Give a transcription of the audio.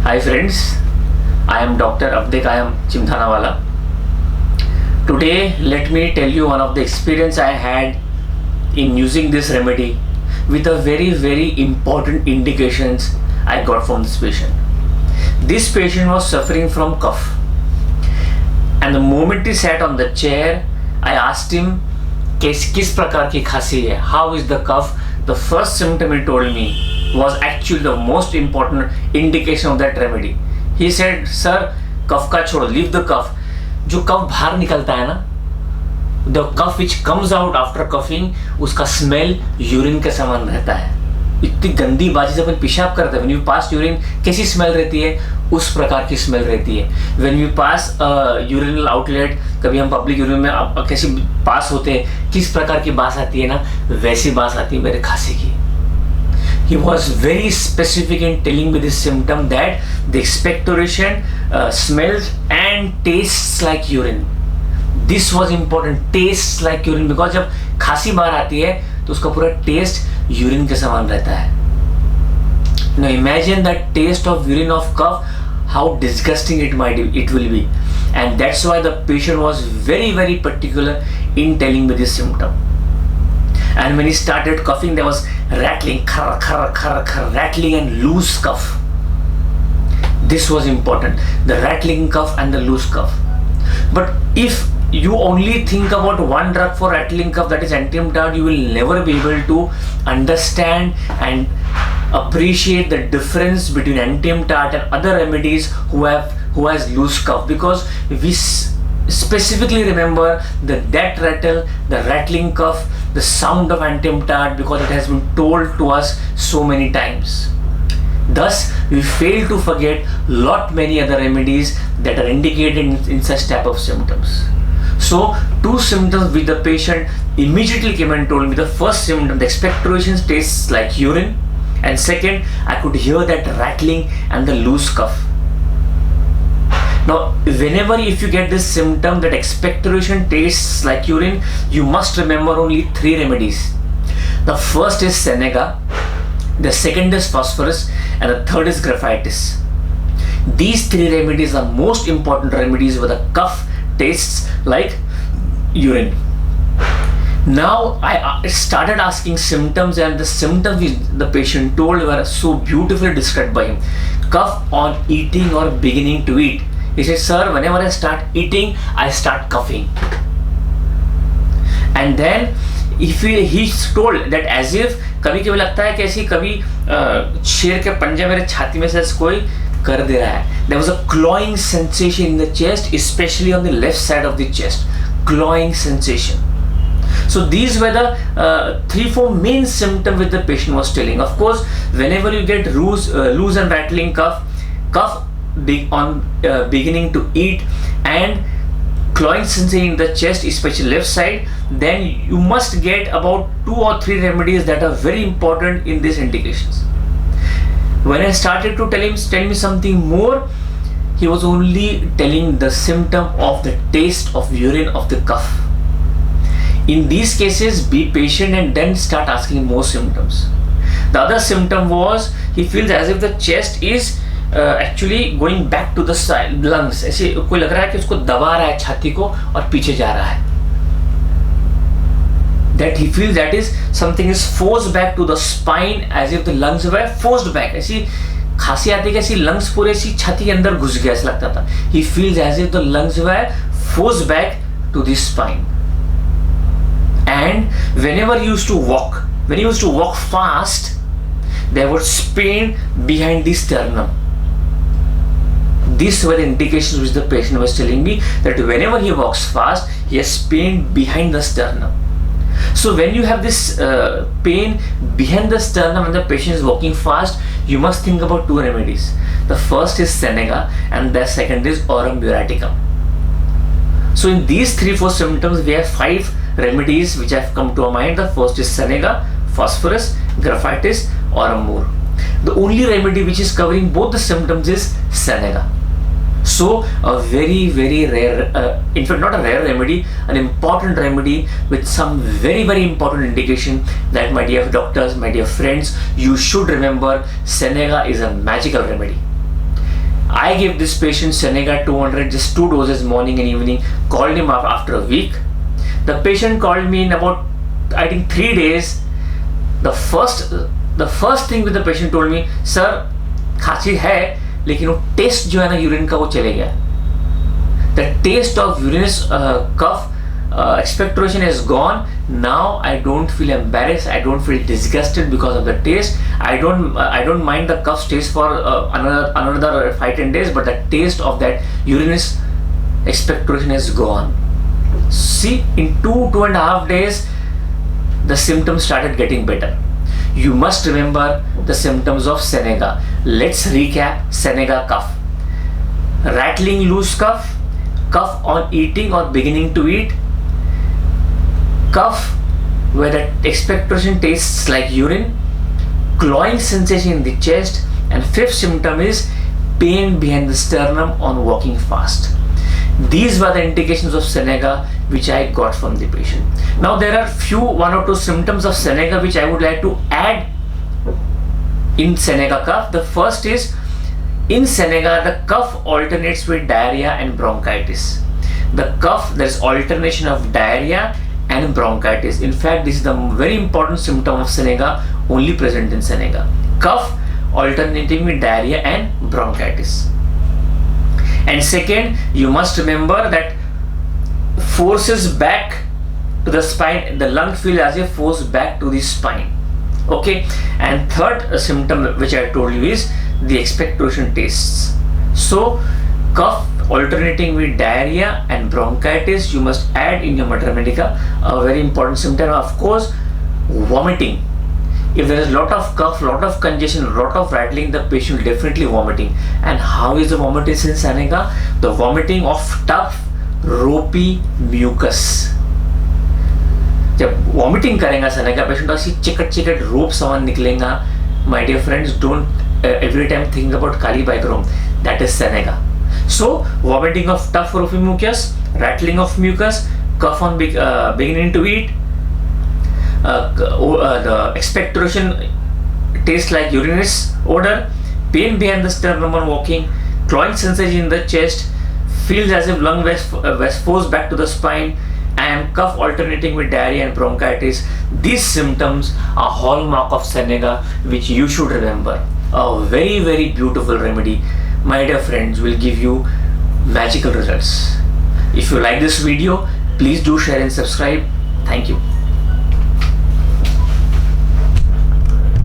Hi friends, I am Dr. Abdik Ayam Chimthanawala. Today let me tell you one of the experience I had in using this remedy with a very important indications I got from this patient. This patient was suffering from cough, and the moment he sat on the chair, I asked him किस प्रकार की खांसी है, how is the cough. The first symptom he told me was actually the most important indication of that remedy. He said, sir, कफ का छोड़ो, leave the cough. जो कफ बाहर निकलता है ना, the cough which comes out after coughing, उसका smell urine के समान रहता है. इतनी गंदी बाजी से अपन पेशाब करते हैं, when you pass urine कैसी स्मेल रहती है, उस प्रकार की स्मेल रहती है. when we pass urinal outlet, कभी हम पब्लिक यूरिन में कैसी पास होते हैं, किस प्रकार की बास आती है ना, वैसी बास आती है मेरे खांसी की. He was very specific in telling me this symptom that the expectoration smells and tastes like urine. This was important, tastes like urine, because जब खांसी बाहर आती है तो उसका पूरा टेस्ट यूरिन के समान रहता है. Now imagine that taste of urine of cough, how disgusting it will be, and that's why the patient was very particular in telling me this symptom. And when he started coughing, there was rattling, khar, rattling and loose cough. This was important, the rattling cough and the loose cough. But if you only think about one drug for rattling cough, that is antiemtard, you will never be able to understand and appreciate the difference between antiemtard and other remedies who has loose cough, because we specifically remember that rattle, the rattling cough, the sound of antiemtard, because it has been told to us so many times. Thus, we fail to forget many other remedies that are indicated in such type of symptoms. So, two symptoms which the patient immediately came and told me. The first symptom, the expectoration tastes like urine, and second, I could hear that rattling and the loose cough. Now, if you get this symptom that expectoration tastes like urine, you must remember only three remedies. The first is Senega, the second is phosphorus, and the third is graphitis. These three remedies are most important remedies where the cough tastes like urine. Now I started asking symptoms, and the symptoms the patient told were so beautifully described by him. Cough on eating or beginning to eat. He said, sir, whenever I start eating, I start coughing. And then he's told that as if कभी कभी लगता है कि ऐसी कभी शेर के पंजे मेरे छाती में से कोई कर दे रहा है. There was a clawing sensation in the chest, especially on the left side of the chest. Clawing sensation. So these were the 3-4 main symptoms which the patient was telling. Of course, whenever you get loose and rattling cough beginning to eat, and clawing sensation in the chest, especially left side, then you must get about 2 or 3 remedies that are very important in these indications. When I started to tell me something more, he was only telling the symptom of the taste of urine of the cough. In these cases, be patient and then start asking more symptoms. The other symptom was he feels as if the chest is actually going back to the side, lungs. ऐसे कोई लग रहा है कि उसको दबा रहा है छाती को और पीछे जा रहा है. That he feels that is something is forced back to the spine, as if the lungs were forced back. ऐसी खांसी आती है कि ऐसी lungs पूरे ऐसी छाती के अंदर घुस गया ऐसा लगता था. He feels as if the lungs were forced back to the spine. And whenever he used to walk fast, there was pain behind the sternum. These were the indications which the patient was telling me, that whenever he walks fast, he has pain behind the sternum. So when you have this pain behind the sternum and the patient is walking fast, you must think about 2 remedies. The first is Senega and the second is Aurum Muraticum. So in these 3-4 symptoms, we have 5 remedies which have come to our mind. The first is Senega, phosphorus, graphitis, Aurum Mur. The only remedy which is covering both the symptoms is Senega. So a very rare, in fact not a rare remedy, an important remedy with some very important indication that, my dear doctors, my dear friends, you should remember Senega is a magical remedy. I gave this patient Senega 200, just 2 doses morning and evening, called him up after a week. The patient called me in about, I think, 3 days. The first thing with the patient told me, sir, खांसी है लेकिन वो test जो है ना urine का वो चले गया. The taste of urinous cough expectoration is gone. Now I don't feel embarrassed. I don't feel disgusted because of the taste. I don't mind the cough stays for another 5-10 days, but the taste of that urinous expectoration is gone. See, in 2.5 days, the symptoms started getting better. You must remember the symptoms of Senega. Let's recap Senega cough. Rattling loose cough, cough on eating or beginning to eat, cough where the expectoration tastes like urine, clawing sensation in the chest, and fifth symptom is pain behind the sternum on walking fast. These were the indications of Senega which I got from the patient. Now there are one or two symptoms of Senega which I would like to add in Senega cough. The first is, in Senega, the cough alternates with diarrhea and bronchitis. The cough, there is alternation of diarrhea and bronchitis. In fact, this is the very important symptom of Senega, only present in Senega. Cough alternating with diarrhea and bronchitis. And second, you must remember that forces back to the spine, the lung feel as a force back to the spine. Okay, and third symptom which I told you is the expectoration tastes. So cough alternating with diarrhea and bronchitis, you must add in your Mater Medica. A very important symptom, of course, vomiting. If there is a lot of cough, lot of congestion, lot of rattling, the patient will definitely vomiting. And how is the vomiting in Senega? The vomiting of tough, ropey mucus. जब vomiting करेगा Senega patient तो ऐसी चिकट रोप सामान निकलेगा. My dear friends, don't every time think about Calibichrom. That is Senega. So vomiting of tough ropey mucus, rattling of mucus, cough on beginning to eat, the expectoration tastes like urinous odor, pain behind the sternum on walking, clawing sensation in the chest, feels as if lung was forced back to the spine, and cough alternating with diarrhea and bronchitis. These symptoms are hallmark of Senega, which you should remember. A very, very beautiful remedy, my dear friends, will give you magical results. If you like this video, please do share and subscribe. Thank you.